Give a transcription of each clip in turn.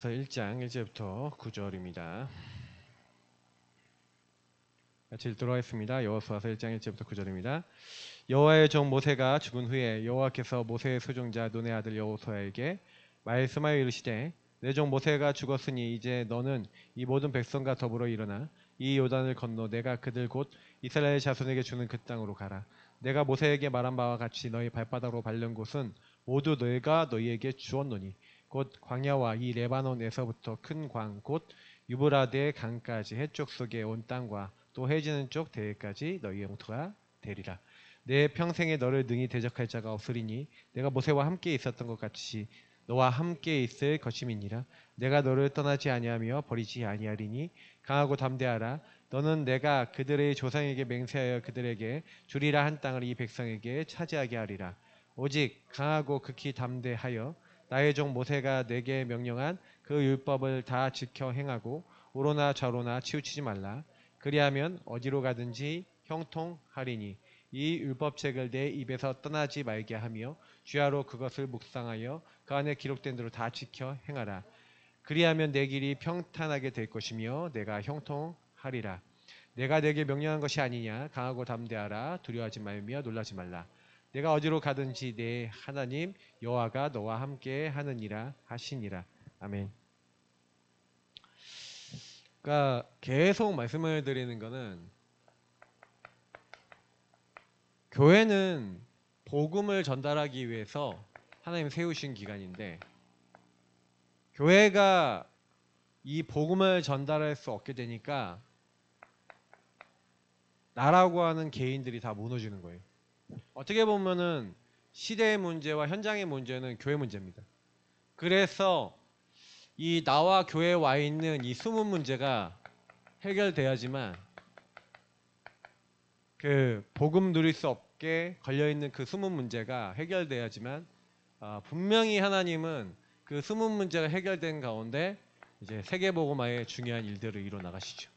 1장 1절부터 9절입니다. 같이 읽도록 하겠습니다. 여호수아서 1장 1절부터 9절입니다. 여호와의 종 모세가 죽은 후에 여호와께서 모세의 소종자 눈의 아들 여호수아에게 말씀하여 이르시되 내 종 모세가 죽었으니 이제 너는 이 모든 백성과 더불어 일어나 이 요단을 건너 내가 그들 곧 이스라엘 자손에게 주는 그 땅으로 가라. 내가 모세에게 말한 바와 같이 너희 발바닥으로 밟는 곳은 모두 내가 너희에게 주었노니 곧 광야와 이 레바논에서부터 큰 광 곧 유브라데 강까지 해쪽 속에 온 땅과 또 해지는 쪽 대해까지 너희의 영토가 되리라. 내 평생에 너를 능히 대적할 자가 없으리니 내가 모세와 함께 있었던 것 같이 너와 함께 있을 것임이니라. 내가 너를 떠나지 아니하며 버리지 아니하리니 강하고 담대하라. 너는 내가 그들의 조상에게 맹세하여 그들에게 주리라 한 땅을 이 백성에게 차지하게 하리라. 오직 강하고 극히 담대하여 나의 종 모세가 내게 명령한 그 율법을 다 지켜 행하고 우로나 좌로나 치우치지 말라. 그리하면 어디로 가든지 형통하리니 이 율법책을 내 입에서 떠나지 말게 하며 주야로 그것을 묵상하여 그 안에 기록된 대로 다 지켜 행하라. 그리하면 내 길이 평탄하게 될 것이며 내가 형통하리라. 내가 내게 명령한 것이 아니냐. 강하고 담대하라. 두려워하지 말며 놀라지 말라. 내가 어디로 가든지 내 하나님 여호와가 너와 함께 하느니라 하시니라. 아멘. 그러니까 계속 말씀을 드리는 거는 교회는 복음을 전달하기 위해서 하나님 세우신 기관인데 교회가 이 복음을 전달할 수 없게 되니까 나라고 하는 개인들이 다 무너지는 거예요. 어떻게 보면은 시대의 문제와 현장의 문제는 교회 문제입니다. 그래서 이 나와 교회에 와 있는 이 숨은 문제가 해결돼야지만 그 복음 누릴 수 없게 걸려있는 그 숨은 문제가 해결돼야지만 분명히 하나님은 그 숨은 문제가 해결된 가운데 이제 세계복음화의 중요한 일들을 이뤄 나가시죠.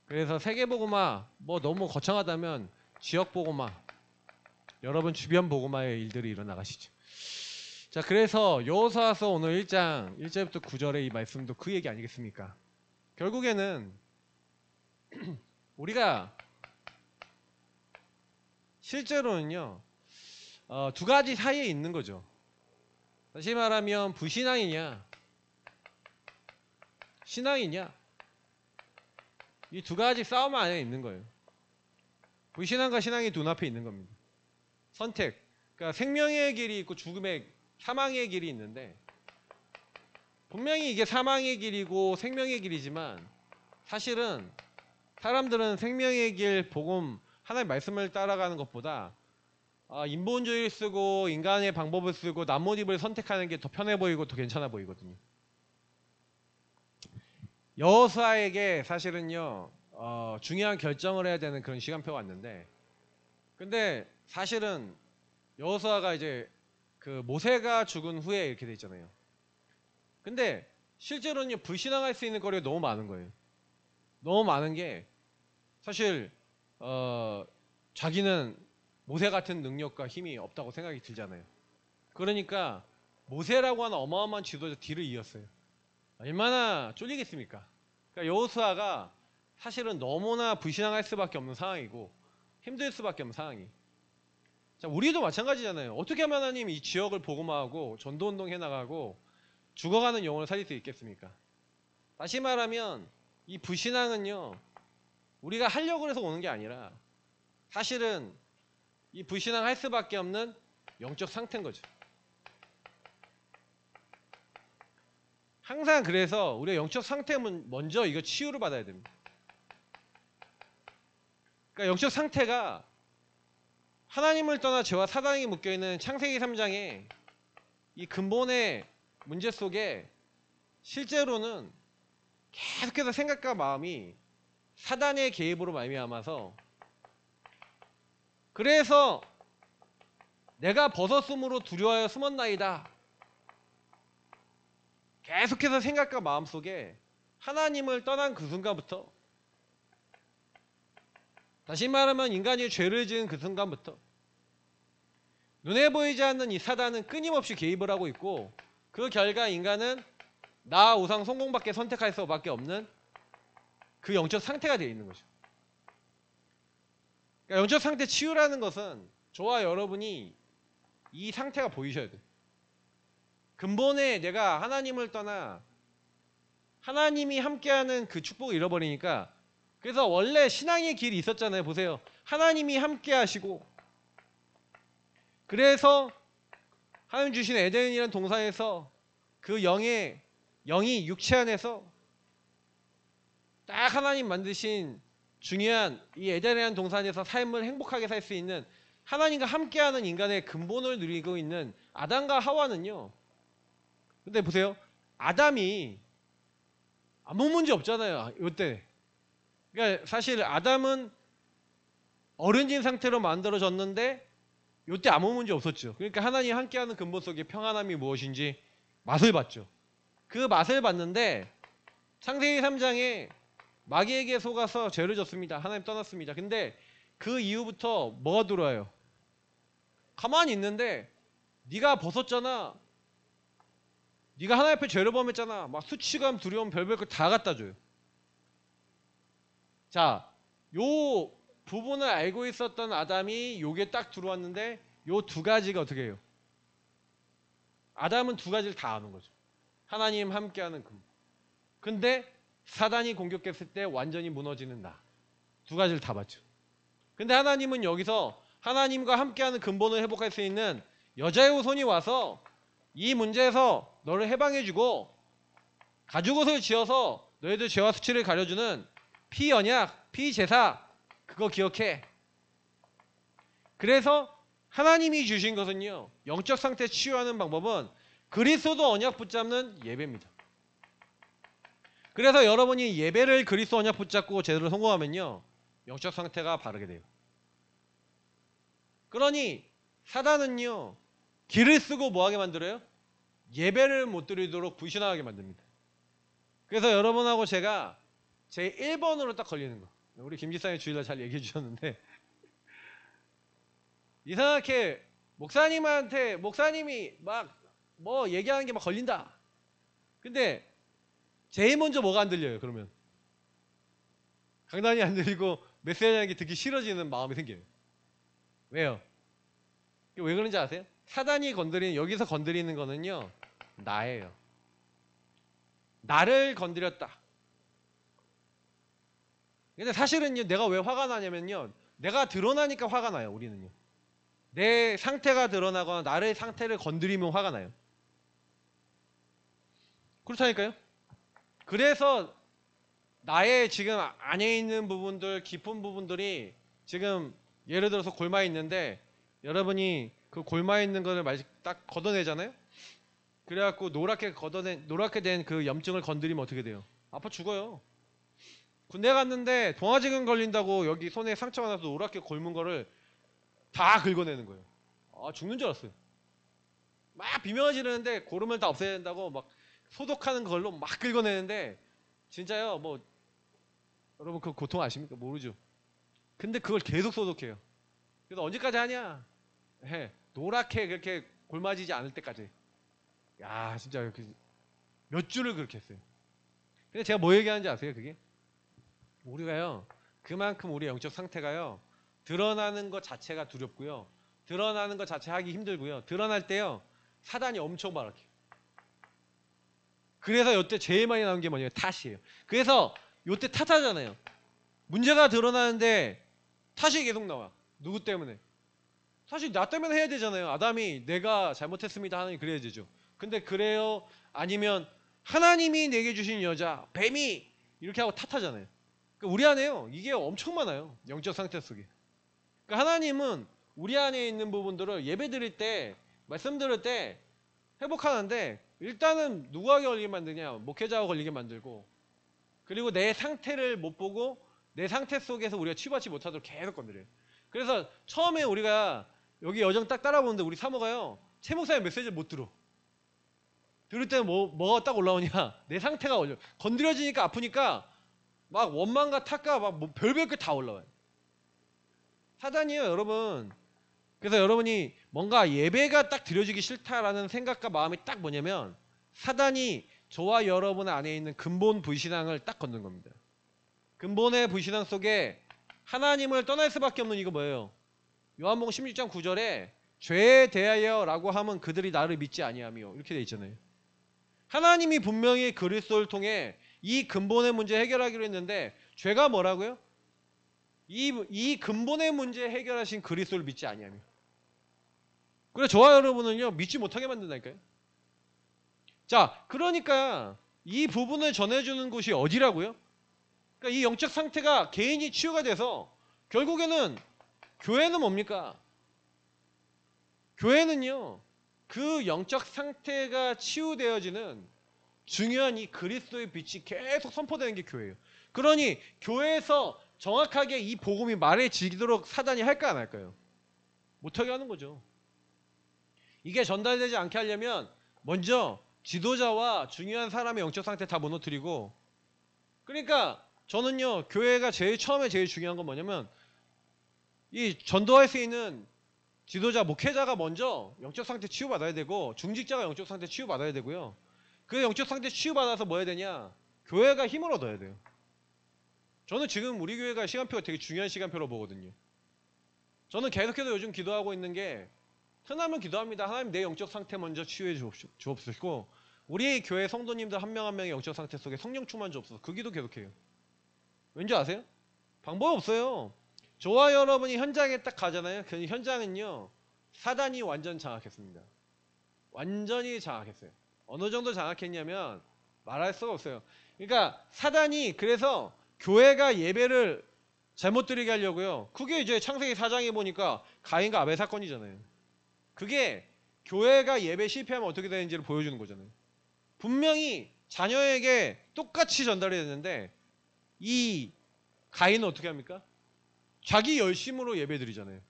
그래서 세계복음화 뭐 너무 거창하다면 지역복음화 여러분 주변 복음화의 일들이 일어 나가시죠. 자, 그래서 여호수아서 오늘 1장 1절부터 9절의 이 말씀도 그 얘기 아니겠습니까? 결국에는 우리가 실제로는요 두 가지 사이에 있는 거죠. 다시 말하면 불신앙이냐 신앙이냐 이 두 가지 싸움 안에 있는 거예요. 불신앙과 신앙이 눈앞에 있는 겁니다. 선택. 그러니까 생명의 길이 있고 죽음의 사망의 길이 있는데 분명히 이게 사망의 길이고 생명의 길이지만 사실은 사람들은 생명의 길 복음 하나님의 말씀을 따라가는 것보다 인본주의를 쓰고 인간의 방법을 쓰고 나뭇잎을 선택하는 게 더 편해 보이고 더 괜찮아 보이거든요. 여호수아에게 사실은요 중요한 결정을 해야 되는 그런 시간표가 왔는데 근데 사실은 여호수아가 이제 그 모세가 죽은 후에 이렇게 돼 있잖아요. 근데 실제로는 불신앙할 수 있는 거리가 너무 많은 거예요. 너무 많은 게 사실 자기는 모세 같은 능력과 힘이 없다고 생각이 들잖아요. 그러니까 모세라고 하는 어마어마한 지도자 뒤를 이었어요. 얼마나 쫄리겠습니까? 그러니까 여호수아가 사실은 너무나 불신앙할 수밖에 없는 상황이고 힘들 수밖에 없는 상황이. 자, 우리도 마찬가지잖아요. 어떻게 하면 하나님 이 지역을 복음화하고 전도운동 해나가고 죽어가는 영혼을 살릴 수 있겠습니까? 다시 말하면 이 불신앙은요 우리가 하려고 해서 오는 게 아니라 사실은 이 불신앙 할 수밖에 없는 영적 상태인 거죠. 항상 그래서 우리가 영적 상태는 먼저 이거 치유를 받아야 됩니다. 그러니까 영적 상태가 하나님을 떠나 죄와 사단에게 묶여있는 창세기 3장의 이 근본의 문제 속에 실제로는 계속해서 생각과 마음이 사단의 개입으로 말미암아서 그래서 내가 벗었으므로 두려워하여 숨었나이다. 계속해서 생각과 마음 속에 하나님을 떠난 그 순간부터 다시 말하면 인간이 죄를 지은 그 순간부터 눈에 보이지 않는 이 사단은 끊임없이 개입을 하고 있고 그 결과 인간은 나 우상 성공밖에 선택할 수밖에 없는 그 영적 상태가 되어 있는 거죠. 그러니까 영적 상태 치유라는 것은 저와 여러분이 이 상태가 보이셔야 돼요. 근본에 내가 하나님을 떠나 하나님이 함께하는 그 축복을 잃어버리니까, 그래서 원래 신앙의 길이 있었잖아요. 보세요. 하나님이 함께하시고, 그래서 하나님 주신 에덴이라는 동산에서 그 영이 육체 안에서 딱 하나님 만드신 중요한 이 에덴이라는 동산에서 삶을 행복하게 살 수 있는 하나님과 함께하는 인간의 근본을 누리고 있는 아담과 하와는요. 근데 보세요. 아담이 아무 문제 없잖아요. 이때. 그러니까 사실 아담은 어른진 상태로 만들어졌는데 이때 아무 문제 없었죠. 그러니까 하나님 함께하는 근본 속에 평안함이 무엇인지 맛을 봤죠. 그 맛을 봤는데 창세기 3장에 마귀에게 속아서 죄를 졌습니다. 하나님 떠났습니다. 근데 그 이후부터 뭐가 들어와요? 가만히 있는데 네가 벗었잖아. 네가 하나님 앞에 죄를 범했잖아. 막 수치감, 두려움, 별별 걸 다 갖다 줘요. 자, 요 부분을 알고 있었던 아담이 요게 딱 들어왔는데 요 두 가지가 어떻게 해요? 아담은 두 가지를 다 아는 거죠. 하나님 함께하는 근본. 근데 사단이 공격했을 때 완전히 무너지는 나. 두 가지를 다 봤죠. 근데 하나님은 여기서 하나님과 함께하는 근본을 회복할 수 있는 여자의 후손이 와서 이 문제에서 너를 해방해주고 가죽옷을 지어서 너희들 죄와 수치를 가려주는 피언약, 피제사, 그거 기억해. 그래서 하나님이 주신 것은요, 영적 상태 치유하는 방법은 그리스도 언약 붙잡는 예배입니다. 그래서 여러분이 예배를 그리스도 언약 붙잡고 제대로 성공하면요, 영적 상태가 바르게 돼요. 그러니 사단은요, 길을 쓰고 뭐하게 만들어요? 예배를 못 드리도록 불신하게 만듭니다. 그래서 여러분하고 제가 제 1번으로 딱 걸리는 거. 우리 김지사님 주일날 잘 얘기해 주셨는데, 이상하게 목사님이 막 뭐 얘기하는 게 막 걸린다. 근데 제일 먼저 뭐가 안 들려요? 그러면 강단이 안 들리고 메시지하는 게 듣기 싫어지는 마음이 생겨요. 왜요? 왜 그런지 아세요? 사단이 여기서 건드리는 거는요, 나예요. 나를 건드렸다. 근데 사실은요, 내가 왜 화가 나냐면요, 내가 드러나니까 화가 나요. 우리는요, 내 상태가 드러나거나 나의 상태를 건드리면 화가 나요. 그렇다니까요. 그래서 나의 지금 안에 있는 부분들, 깊은 부분들이 지금 예를 들어서 골마에 있는데, 여러분이 그 골마에 있는 거를 딱 걷어내잖아요. 그래갖고 노랗게 된 그 염증을 건드리면 어떻게 돼요? 아파 죽어요. 군대 갔는데 동아지근 걸린다고 여기 손에 상처가 나서 노랗게 골문 거를 다 긁어내는 거예요. 아, 죽는 줄 알았어요. 막 비명을 지르는데 고름을 다 없애야 된다고 막 소독하는 걸로 막 긁어내는데, 진짜요, 뭐 여러분 그 고통 아십니까? 모르죠. 근데 그걸 계속 소독해요. 그래서 언제까지 하냐? 노랗게 그렇게 골마지지 않을 때까지. 야, 진짜 몇 주를 그렇게 했어요. 근데 제가 뭐 얘기하는지 아세요? 그게 우리가요, 그만큼 우리 영적 상태가요, 드러나는 것 자체가 두렵고요, 드러나는 것 자체 하기 힘들고요, 드러날 때요 사단이 엄청 발악해요. 그래서 이때 제일 많이 나오는 게 뭐냐면 탓이에요. 그래서 이때 탓하잖아요. 문제가 드러나는데 탓이 계속 나와. 누구 때문에? 사실 나 때문에 해야 되잖아요. 아담이 내가 잘못했습니다 하나님 그래야 되죠. 근데 그래요? 아니면 하나님이 내게 주신 여자 뱀이 이렇게 하고 탓하잖아요. 그러니까 우리 안에요, 이게 엄청 많아요. 영적 상태 속에. 그러니까 하나님은 우리 안에 있는 부분들을 예배 드릴 때, 말씀 들을 때 회복하는데, 일단은 누가 걸리게 만드냐? 목회자가 걸리게 만들고, 그리고 내 상태를 못 보고 내 상태 속에서 우리가 치유받지 못하도록 계속 건드려요. 그래서 처음에 우리가 여기 여정 딱 따라보는데 우리 사모가요, 최 목사님 메시지를 못 들어. 들을 때는 뭐가 딱 올라오냐? 내 상태가 올려. 건드려지니까 아프니까 막 원망과 탓과 막 뭐 별별 게 다 올라와요. 사단이에요, 여러분. 그래서 여러분이 뭔가 예배가 딱 드려지기 싫다라는 생각과 마음이 딱 뭐냐면, 사단이 저와 여러분 안에 있는 근본 불신앙을 딱 걷는 겁니다. 근본의 불신앙 속에 하나님을 떠날 수밖에 없는 이거 뭐예요? 요한복음 16장 9절에 죄에 대하여 라고 하면 그들이 나를 믿지 아니하며 이렇게 돼 있잖아요. 하나님이 분명히 그리스도를 통해 이 근본의 문제 해결하기로 했는데 죄가 뭐라고요? 이 근본의 문제 해결하신 그리스도를 믿지 아니하며. 그래서 저와 여러분은요 믿지 못하게 만든다니까요. 자, 그러니까 이 부분을 전해주는 곳이 어디라고요? 그러니까 이 영적 상태가 개인이 치유가 돼서 결국에는 교회는 뭡니까? 교회는요 그 영적 상태가 치유되어지는 중요한 이 그리스도의 빛이 계속 선포되는 게 교회예요. 그러니 교회에서 정확하게 이 복음이 말해지도록 사단이 할까 안 할까요? 못하게 하는 거죠. 이게 전달되지 않게 하려면 먼저 지도자와 중요한 사람의 영적 상태 다 무너뜨리고, 그러니까 저는요 교회가 처음에 제일 중요한 건 뭐냐면 이 전도할 수 있는 지도자 목회자가 먼저 영적 상태 치유받아야 되고 중직자가 영적 상태 치유받아야 되고요. 그 영적 상태 치유받아서 뭐 해야 되냐? 교회가 힘을 얻어야 돼요. 저는 지금 우리 교회가 시간표가 되게 중요한 시간표로 보거든요. 저는 계속해서 요즘 기도하고 있는 게 흔하면 기도합니다. 하나님 내 영적 상태 먼저 치유해 주옵시고 우리 교회 성도님들 한 명 한 명의 영적 상태 속에 성령 충만 주옵소서. 그 기도 계속해요. 왠지 아세요? 방법 없어요. 저와 여러분이 현장에 딱 가잖아요. 그 현장은요 사단이 완전 장악했습니다. 완전히 장악했어요. 어느 정도 장악했냐면 말할 수가 없어요. 그러니까 사단이 그래서 교회가 예배를 잘못 드리게 하려고요. 그게 이제 창세기 4장에 보니까 가인과 아벨 사건이잖아요. 그게 교회가 예배 실패하면 어떻게 되는지를 보여주는 거잖아요. 분명히 자녀에게 똑같이 전달이 됐는데 이 가인은 어떻게 합니까? 자기 열심으로 예배 드리잖아요.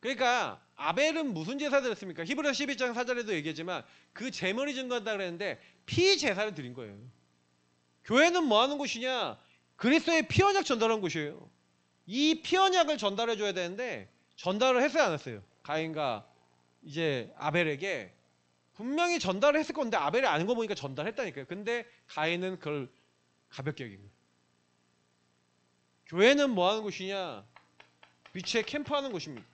그러니까 아벨은 무슨 제사 드렸습니까? 히브리서 12장 4절에도 얘기했지만 그 제물이 증거한다 그랬는데 피 제사를 드린 거예요. 교회는 뭐 하는 곳이냐? 그리스도의 피 언약 전달하는 곳이에요. 이 피 언약을 전달해 줘야 되는데 전달을 했어요 안 했어요? 가인과 이제 아벨에게 분명히 전달을 했을 건데 아벨이 아는 거 보니까 전달했다니까요. 근데 가인은 그걸 가볍게 여긴 거예요. 교회는 뭐 하는 곳이냐? 빛의 캠프하는 곳입니다.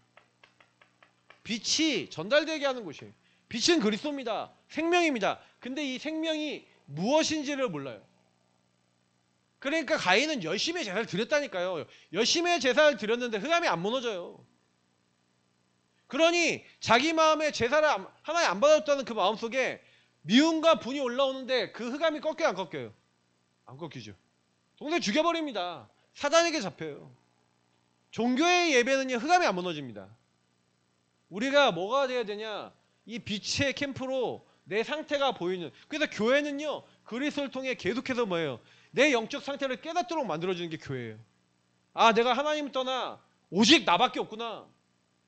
빛이 전달되게 하는 곳이에요. 빛은 그리스도입니다. 생명입니다. 근데 이 생명이 무엇인지를 몰라요. 그러니까 가인은 열심히 제사를 드렸다니까요. 열심히 제사를 드렸는데 흑암이 안 무너져요. 그러니 자기 마음에 제사를 하나님 안 받았다는 그 마음속에 미움과 분이 올라오는데 그 흑암이 꺾여요 안 꺾여요? 안 꺾이죠. 동생 죽여버립니다. 사단에게 잡혀요. 종교의 예배는요 흑암이 안 무너집니다. 우리가 뭐가 돼야 되냐? 이 빛의 캠프로 내 상태가 보이는. 그래서 교회는요 그리스도를 통해 계속해서 뭐예요? 내 영적 상태를 깨닫도록 만들어주는 게 교회예요. 아 내가 하나님을 떠나 오직 나밖에 없구나.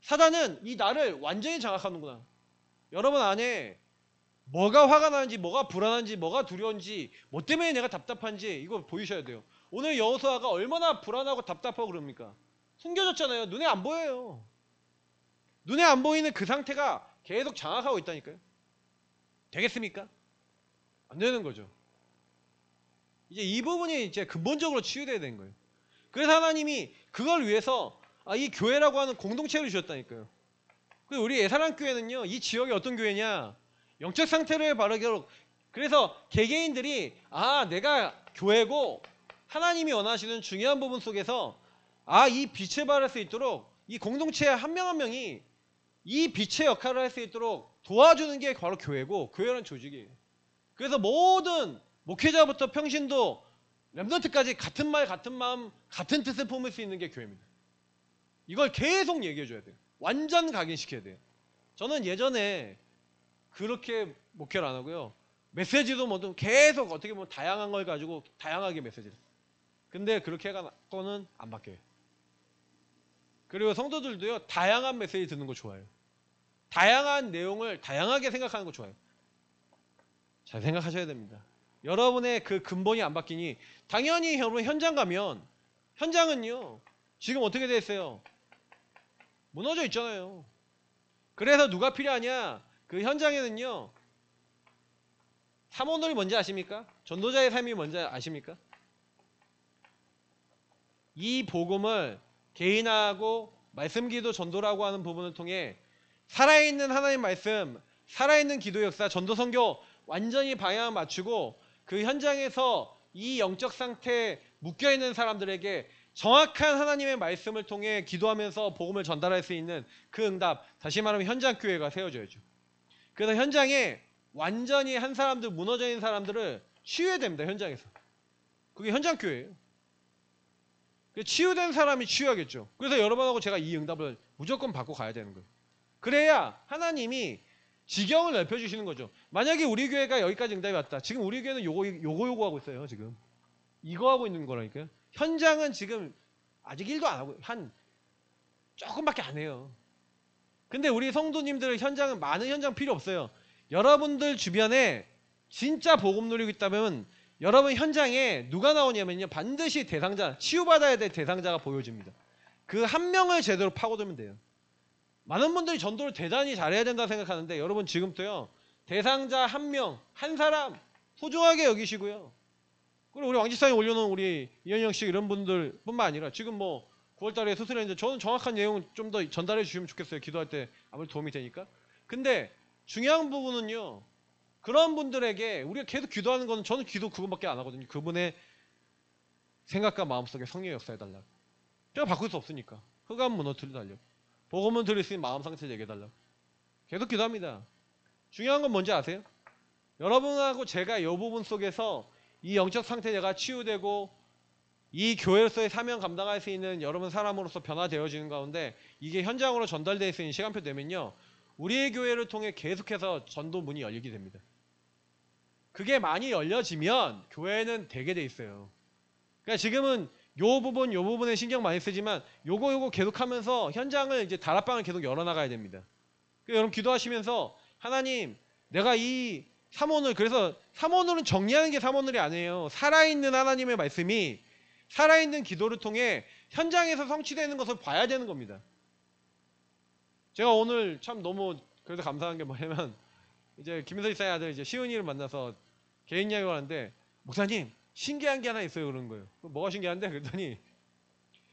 사단은 이 나를 완전히 장악하는구나. 여러분 안에 뭐가 화가 나는지, 뭐가 불안한지, 뭐가 두려운지, 뭐 때문에 내가 답답한지 이거 보이셔야 돼요. 오늘 여호수아가 얼마나 불안하고 답답하고 그럽니까? 숨겨졌잖아요. 눈에 안 보여요. 눈에 안 보이는 그 상태가 계속 장악하고 있다니까요. 되겠습니까? 안 되는 거죠. 이제 이 부분이 이제 근본적으로 치유돼야 되는 거예요. 그래서 하나님이 그걸 위해서 이 교회라고 하는 공동체를 주셨다니까요. 우리 예사랑교회는요 이 지역이 어떤 교회냐? 영적 상태를 바르게. 그래서 개개인들이 내가 교회고 하나님이 원하시는 중요한 부분 속에서 이 빛을 발할 수 있도록 이 공동체 한 명 한 명이 이 빛의 역할을 할 수 있도록 도와주는 게 바로 교회고, 교회라는 조직이에요. 그래서 모든 목회자부터 평신도 렘넌트까지 같은 말 같은 마음 같은 뜻을 품을 수 있는 게 교회입니다. 이걸 계속 얘기해 줘야 돼요. 완전 각인시켜야 돼요. 저는 예전에 그렇게 목회를 안 하고요. 메시지도 뭐든 계속 어떻게 보면 다양한 걸 가지고 다양하게 메시지를. 근데 그렇게 해가고는 안 바뀌어요. 그리고 성도들도요 다양한 메시지 듣는 거 좋아해요. 다양한 내용을 다양하게 생각하는 거 좋아해요. 잘 생각하셔야 됩니다. 여러분의 그 근본이 안 바뀌니 당연히 여러분 현장 가면 현장은요 지금 어떻게 돼 있어요? 무너져 있잖아요. 그래서 누가 필요하냐? 그 현장에는요 3오늘이 뭔지 아십니까? 전도자의 삶이 뭔지 아십니까? 이 복음을 개인하고 말씀기도 전도라고 하는 부분을 통해 살아있는 하나님 말씀, 살아있는 기도 역사, 전도 선교 완전히 방향을 맞추고 그 현장에서 이 영적 상태에 묶여있는 사람들에게 정확한 하나님의 말씀을 통해 기도하면서 복음을 전달할 수 있는 그 응답, 다시 말하면 현장 교회가 세워져야죠. 그래서 현장에 완전히 한 사람들, 무너져 있는 사람들을 치유해야 됩니다. 현장에서. 그게 현장 교회예요. 치유된 사람이 치유하겠죠. 그래서 여러분하고 제가 이 응답을 무조건 받고 가야 되는 거예요. 그래야 하나님이 지경을 넓혀주시는 거죠. 만약에 우리 교회가 여기까지 응답이 왔다. 지금 우리 교회는 요거 하고 있어요. 지금 이거 하고 있는 거라니까요. 현장은 지금 아직 1도 안 하고 한 조금밖에 안 해요. 근데 우리 성도님들 현장은 많은 현장 필요 없어요. 여러분들 주변에 진짜 복음 누리고 있다면 여러분 현장에 누가 나오냐면요. 반드시 대상자, 치유받아야 될 대상자가 보여집니다. 그 한 명을 제대로 파고들면 돼요. 많은 분들이 전도를 대단히 잘해야 된다 생각하는데 여러분 지금부터요. 대상자 한 명, 한 사람 소중하게 여기시고요. 그리고 우리 왕지상에 올려놓은 우리 이현영 씨 이런 분들 뿐만 아니라 지금 뭐 9월달에 수술했는데 저는 정확한 내용 좀 더 전달해 주시면 좋겠어요. 기도할 때 아무래도 도움이 되니까. 근데 중요한 부분은요. 그런 분들에게 우리가 계속 기도하는 거는 저는 기도 그것밖에 안 하거든요. 그분의 생각과 마음속에 성령의 역사해달라. 제가 바꿀 수 없으니까. 흑암 무너뜨려달라. 복음은 들을 수 있는 마음 상태를 얘기해달라. 계속 기도합니다. 중요한 건 뭔지 아세요? 여러분하고 제가 이 부분 속에서 이 영적 상태가 치유되고 이 교회로서의 사명 감당할 수 있는 여러분 사람으로서 변화되어지는 가운데 이게 현장으로 전달될 수 있는 시간표 되면요. 우리의 교회를 통해 계속해서 전도 문이 열리게 됩니다. 그게 많이 열려지면 교회는 되게 돼 있어요. 그러니까 지금은 요 부분에 신경 많이 쓰지만 요거 계속하면서 현장을 이제 다락방을 계속 열어나가야 됩니다. 그러니까 여러분 기도하시면서 하나님 내가 이 3오늘 그래서 3오늘은 정리하는 게 3오늘이 아니에요. 살아있는 하나님의 말씀이 살아있는 기도를 통해 현장에서 성취되는 것을 봐야 되는 겁니다. 제가 오늘 참 너무 그래도 감사한 게 뭐냐면 이제 김인서 이사의 아들 이제 시은이를 만나서 개인 이야기를 하는데 목사님 신기한 게 하나 있어요 그러는 거예요. 뭐가 신기한데? 그랬더니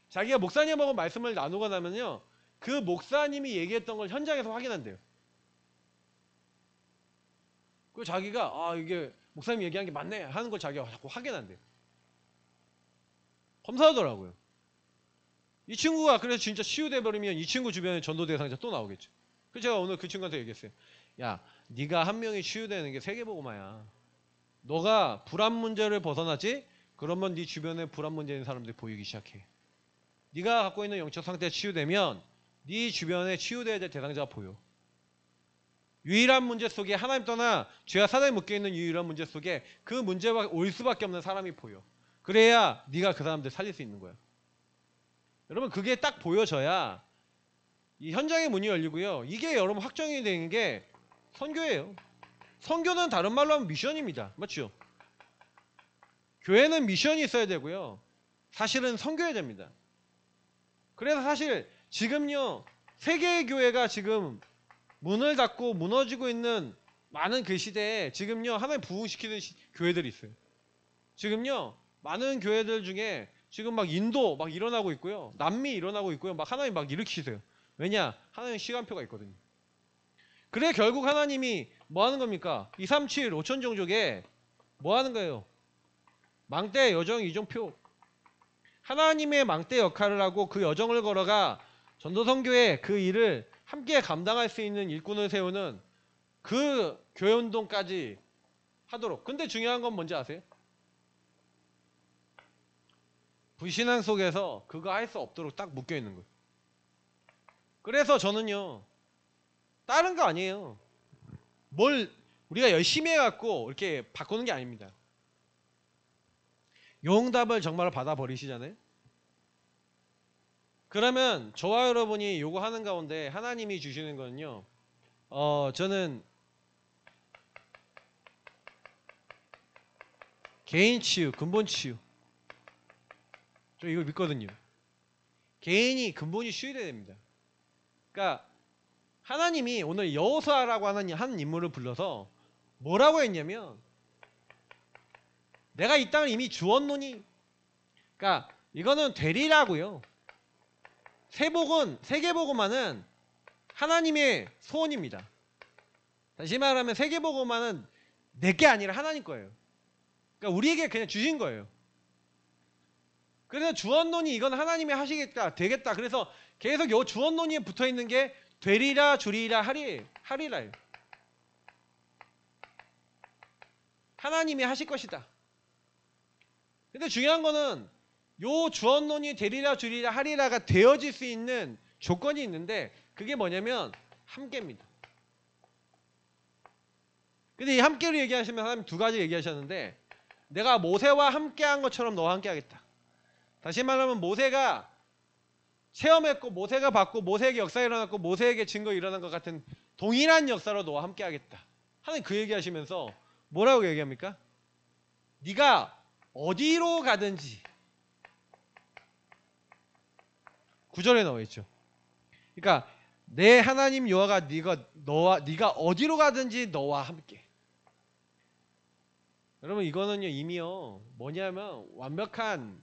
자기가 목사님하고 말씀을 나누고 나면요 그 목사님이 얘기했던 걸 현장에서 확인한대요. 그 자기가 아 이게 목사님이 얘기한 게 맞네 하는 걸 자기가 자꾸 확인한대요. 검사하더라고요. 이 친구가 그래서 진짜 치유돼 버리면 이 친구 주변에 전도 대상자 또 나오겠죠. 그래서 제가 오늘 그 친구한테 얘기했어요. 야, 네가 한 명이 치유되는 게 세계복음화야. 너가 불안 문제를 벗어나지? 그러면 네 주변에 불안 문제 있는 사람들이 보이기 시작해. 네가 갖고 있는 영적 상태가 치유되면 네 주변에 치유돼야 될 대상자가 보여. 유일한 문제 속에 하나님 떠나 죄와 사단에 묶여있는 유일한 문제 속에 그 문제가 올 수밖에 없는 사람이 보여. 그래야 네가 그 사람들 살릴 수 있는 거야. 여러분 그게 딱 보여져야 이 현장의 문이 열리고요. 이게 여러분 확정이 되는 게 선교예요. 선교는 다른 말로 하면 미션입니다. 맞죠? 교회는 미션이 있어야 되고요. 사실은 선교해야 됩니다. 그래서 사실 지금요. 세계의 교회가 지금 문을 닫고 무너지고 있는 많은 그 시대에 지금요. 하나님 부흥시키는 교회들이 있어요. 지금요. 많은 교회들 중에 지금 막 인도 막 일어나고 있고요. 남미 일어나고 있고요. 막 하나님 막 일으키세요. 왜냐? 하나님 시간표가 있거든요. 그래 결국 하나님이 뭐 하는 겁니까? 237 5천 종족에 뭐 하는 거예요? 망대 여정 이정표. 하나님의 망대 역할을 하고 그 여정을 걸어가 전도선교의 그 일을 함께 감당할 수 있는 일꾼을 세우는 그 교회운동까지 하도록. 근데 중요한 건 뭔지 아세요? 불신앙 속에서 그거 할 수 없도록 딱 묶여있는 거예요. 그래서 저는요. 다른 거 아니에요. 뭘 우리가 열심히 해갖고 이렇게 바꾸는 게 아닙니다. 용답을 정말 받아버리시잖아요. 그러면 저와 여러분이 요거 하는 가운데 하나님이 주시는 거는요. 저는 개인 치유, 근본 치유. 저 이거 믿거든요. 개인이 근본이 치유돼야 됩니다. 그러니까 하나님이 오늘 여호수아라고 하는 한 인물을 불러서 뭐라고 했냐면 내가 이 땅을 이미 주었노니. 그러니까 이거는 되리라고요. 세계복음화는 하나님의 소원입니다. 다시 말하면 세계복음화는 내게 아니라 하나님 거예요. 그러니까 우리에게 그냥 주신 거예요. 그래서 주었노니 이건 하나님이 하시겠다, 되겠다. 그래서 계속 요 주었노니에 붙어 있는 게 되리라, 주리라, 하리라예요. 하나님이 하실 것이다. 근데 중요한 거는 요 주었노니 되리라, 주리라, 하리라가 되어질 수 있는 조건이 있는데 그게 뭐냐면 함께입니다. 근데 이 함께를 얘기하시면 하나님 두 가지 얘기하셨는데 내가 모세와 함께한 것처럼 너와 함께하겠다. 다시 말하면 모세가 체험했고 모세가 봤고 모세에게 역사가 일어났고 모세에게 증거 일어난 것 같은 동일한 역사로 너와 함께하겠다. 하나님 그 얘기하시면서 뭐라고 얘기합니까? 네가 어디로 가든지 9절에 나와 있죠. 그러니까 내 하나님 여호와가 네가 어디로 가든지 너와 함께. 여러분 이거는요 이미요 뭐냐면 완벽한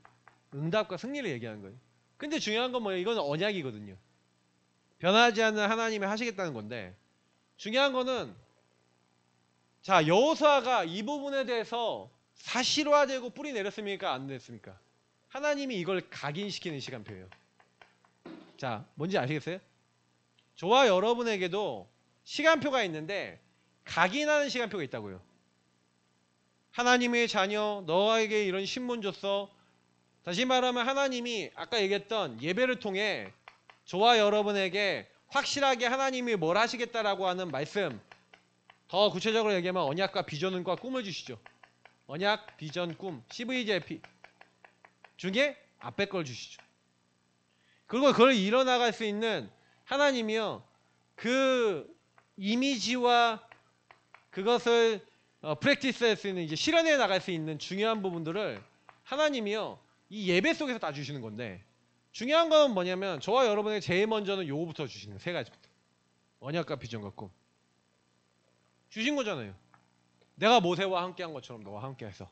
응답과 승리를 얘기하는 거예요. 근데 중요한 건 뭐예요? 이건 언약이거든요. 변하지 않는 하나님이 하시겠다는 건데 중요한 거는 자 여호수아가 이 부분에 대해서 사실화되고 뿌리 내렸습니까? 안 내렸습니까? 하나님이 이걸 각인시키는 시간표예요. 자 뭔지 아시겠어요? 저와 여러분에게도 시간표가 있는데 각인하는 시간표가 있다고요. 하나님의 자녀 너에게 이런 신문 줬어. 다시 말하면 하나님이 아까 얘기했던 예배를 통해 저와 여러분에게 확실하게 하나님이 뭘 하시겠다라고 하는 말씀, 더 구체적으로 얘기하면 언약과 비전과 꿈을 주시죠. 언약, 비전, 꿈, CVJP 중에 앞에 걸 주시죠. 그리고 그걸 이뤄나갈 수 있는 하나님이요 그 이미지와 그것을 프랙티스할 수 있는 이제 실현해 나갈 수 있는 중요한 부분들을 하나님이요 이 예배 속에서 다 주시는 건데 중요한 건 뭐냐면 저와 여러분에게 제일 먼저는 요거부터 주시는 세 가지부터 언약과 비전과 꿈 주신 거잖아요. 내가 모세와 함께한 것처럼 너와 함께해서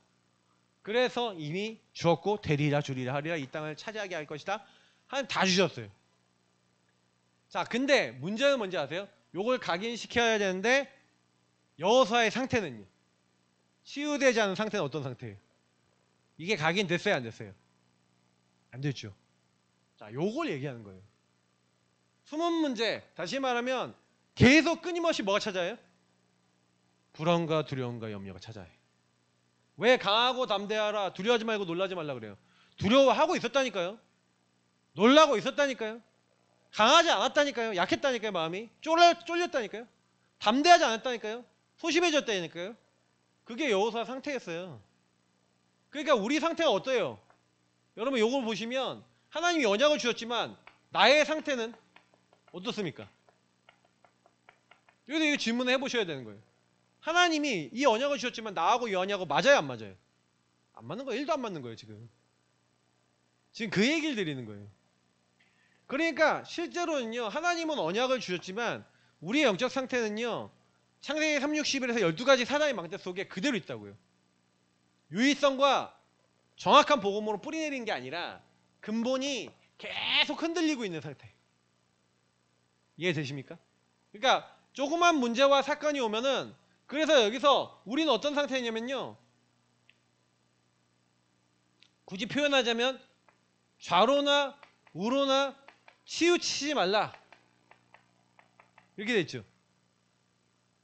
그래서 이미 주었고 되리라 주리라 하리라 이 땅을 차지하게 할 것이다 하나님 다 주셨어요. 자 근데 문제는 뭔지 아세요? 요걸 각인시켜야 되는데 여호수아의 상태는요 치유되지 않은 상태는 어떤 상태예요? 이게 각인됐어요 안 됐어요? 안 됐죠. 자 요걸 얘기하는 거예요. 숨은 문제 다시 말하면 계속 끊임없이 뭐가 찾아요? 불안과 두려움과 염려가 찾아요. 왜 강하고 담대하라 두려워하지 말고 놀라지 말라 그래요? 두려워하고 있었다니까요. 놀라고 있었다니까요. 강하지 않았다니까요. 약했다니까요. 마음이 쫄렸다니까요. 담대하지 않았다니까요. 소심해졌다니까요. 그게 여호수아 상태였어요. 그러니까 우리 상태가 어때요? 여러분 요걸 보시면 하나님이 언약을 주셨지만 나의 상태는 어떻습니까? 여기서 이거 질문을 해보셔야 되는 거예요. 하나님이 이 언약을 주셨지만 나하고 이 언약은 맞아요 안 맞아요? 안 맞는 거예요. 1도 안 맞는 거예요 지금. 지금 그 얘기를 드리는 거예요. 그러니까 실제로는요 하나님은 언약을 주셨지만 우리의 영적 상태는요 창세기 3:61에서 12가지 사단의 망대 속에 그대로 있다고요. 유의성과 정확한 복음으로 뿌리내린 게 아니라 근본이 계속 흔들리고 있는 상태. 이해되십니까? 그러니까 조그만 문제와 사건이 오면은 그래서 여기서 우리는 어떤 상태냐면요 굳이 표현하자면 좌로나 우로나 치우치지 말라 이렇게 됐죠.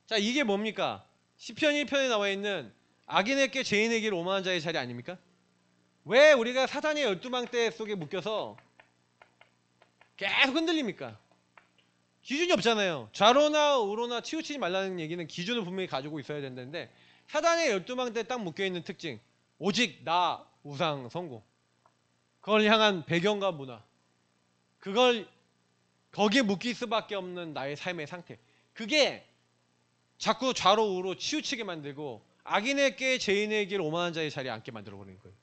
자 이게 뭡니까? 시편 1편에 나와 있는 악인에게 죄인에게 오만한 자의 자리 아닙니까? 왜 우리가 사단의 12망대 속에 묶여서 계속 흔들립니까? 기준이 없잖아요. 좌로나 우로나 치우치지 말라는 얘기는 기준을 분명히 가지고 있어야 된다는데 사단의 12망대에 딱 묶여있는 특징 오직 나, 우상, 성공 그걸 향한 배경과 문화 그걸 거기에 묶일 수밖에 없는 나의 삶의 상태 그게 자꾸 좌로 우로 치우치게 만들고 악인에게 죄인에게 오만한 자의 자리에 앉게 만들어버리는 거예요.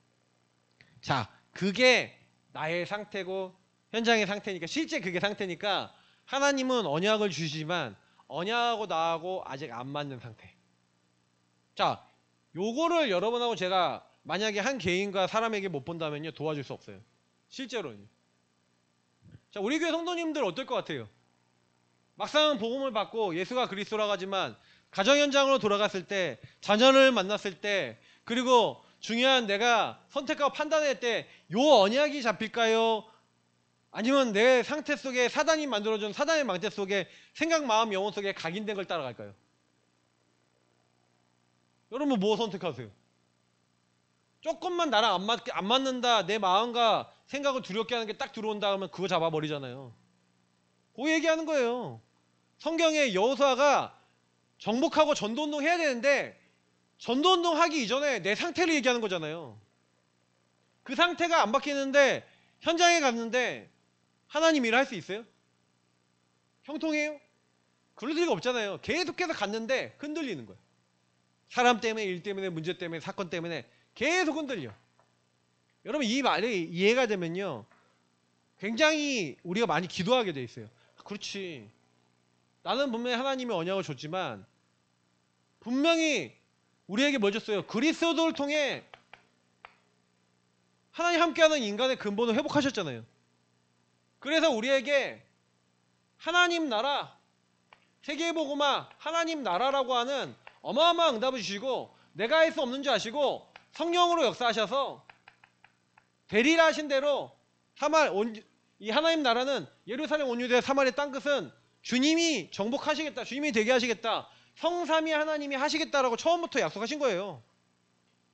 자 그게 나의 상태고 현장의 상태니까 실제 그게 상태니까 하나님은 언약을 주시지만 언약하고 나하고 아직 안 맞는 상태. 자 요거를 여러분하고 제가 만약에 한 개인과 사람에게 못 본다면요 도와줄 수 없어요. 실제로는. 자, 우리 교회 성도님들 어떨 것 같아요? 막상 복음을 받고 예수가 그리스도라고 하지만 가정 현장으로 돌아갔을 때, 자녀를 만났을 때, 그리고 중요한 내가 선택하고 판단할 때 요 언약이 잡힐까요? 아니면 내 상태 속에 사단이 만들어준 사단의 망태 속에 생각, 마음, 영혼 속에 각인된 걸 따라갈까요? 여러분 뭐 선택하세요? 조금만 나랑 안 맞는다, 내 마음과 생각을 두렵게 하는 게 딱 들어온다 하면 그거 잡아버리잖아요. 그 얘기하는 거예요. 성경에 여호수아가 정복하고 전도운동 해야 되는데 전도운동 하기 이전에 내 상태를 얘기하는 거잖아요. 그 상태가 안 바뀌는데 현장에 갔는데 하나님 일을 할 수 있어요? 형통해요? 그럴 리가 없잖아요. 계속해서 갔는데 흔들리는 거예요. 사람 때문에, 일 때문에, 문제 때문에, 사건 때문에 계속 흔들려. 여러분 이 말이 이해가 되면요 굉장히 우리가 많이 기도하게 돼 있어요. 그렇지, 나는 분명히 하나님의 언약을 줬지만 분명히 우리에게 뭐 줬어요? 그리스도를 통해 하나님 함께하는 인간의 근본을 회복하셨잖아요. 그래서 우리에게 하나님 나라, 세계보고마 하나님 나라라고 하는 어마어마한 응답을 주시고 내가 할 수 없는 줄 아시고 성령으로 역사하셔서 되리라 하신 대로 이 하나님 나라는 예루살렘 온유대 사마리아 땅끝은 주님이 정복하시겠다, 주님이 되게 하시겠다, 성삼위 하나님이 하시겠다라고 처음부터 약속하신 거예요.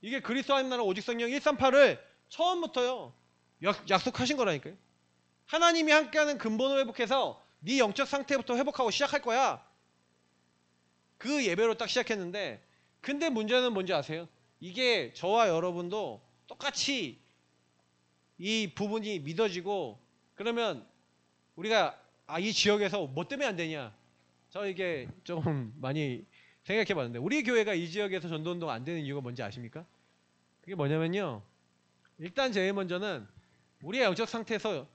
이게 그리스도 하나님 나라 오직 성령 138을 처음부터요 약속하신 거라니까요. 하나님이 함께하는 근본을 회복해서 네 영적 상태부터 회복하고 시작할 거야. 그 예배로 딱 시작했는데, 근데 문제는 뭔지 아세요? 이게 저와 여러분도 똑같이 이 부분이 믿어지고 그러면 우리가 이 지역에서 뭐 때문에 안 되냐, 저 이게 좀 많이 생각해 봤는데 우리 교회가 이 지역에서 전도운동 안 되는 이유가 뭔지 아십니까? 그게 뭐냐면요, 일단 제일 먼저는 우리의 영적 상태에서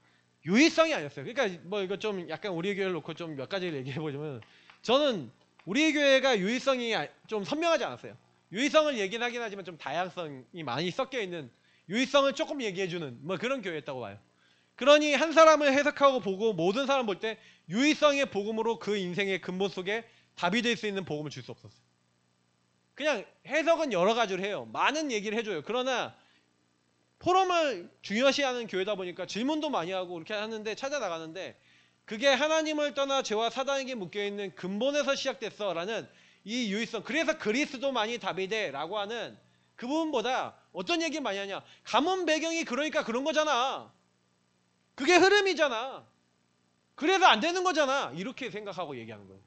유의성이 아니었어요. 그러니까 뭐 이거 좀 약간 우리 교회를 놓고 좀 몇 가지를 얘기해 보자면, 저는 우리 교회가 유의성이 좀 선명하지 않았어요. 유의성을 얘기는 하긴 하지만 좀 다양성이 많이 섞여 있는, 유의성을 조금 얘기해주는 뭐 그런 교회였다고 봐요. 그러니 한 사람을 해석하고 보고 모든 사람 볼 때 유의성의 복음으로 그 인생의 근본 속에 답이 될 수 있는 복음을 줄 수 없었어요. 그냥 해석은 여러 가지로 해요. 많은 얘기를 해줘요. 그러나 포럼을 중요시하는 교회다 보니까 질문도 많이 하고 이렇게 하는데, 찾아나가는데 그게 하나님을 떠나 죄와 사단에게 묶여있는 근본에서 시작됐어 라는 이 유의성, 그래서 그리스도만이 답이 돼 라고 하는 그 부분보다 어떤 얘기 많이 하냐, 가문 배경이 그러니까 그런 거잖아, 그게 흐름이잖아, 그래서 안 되는 거잖아, 이렇게 생각하고 얘기하는 거예요.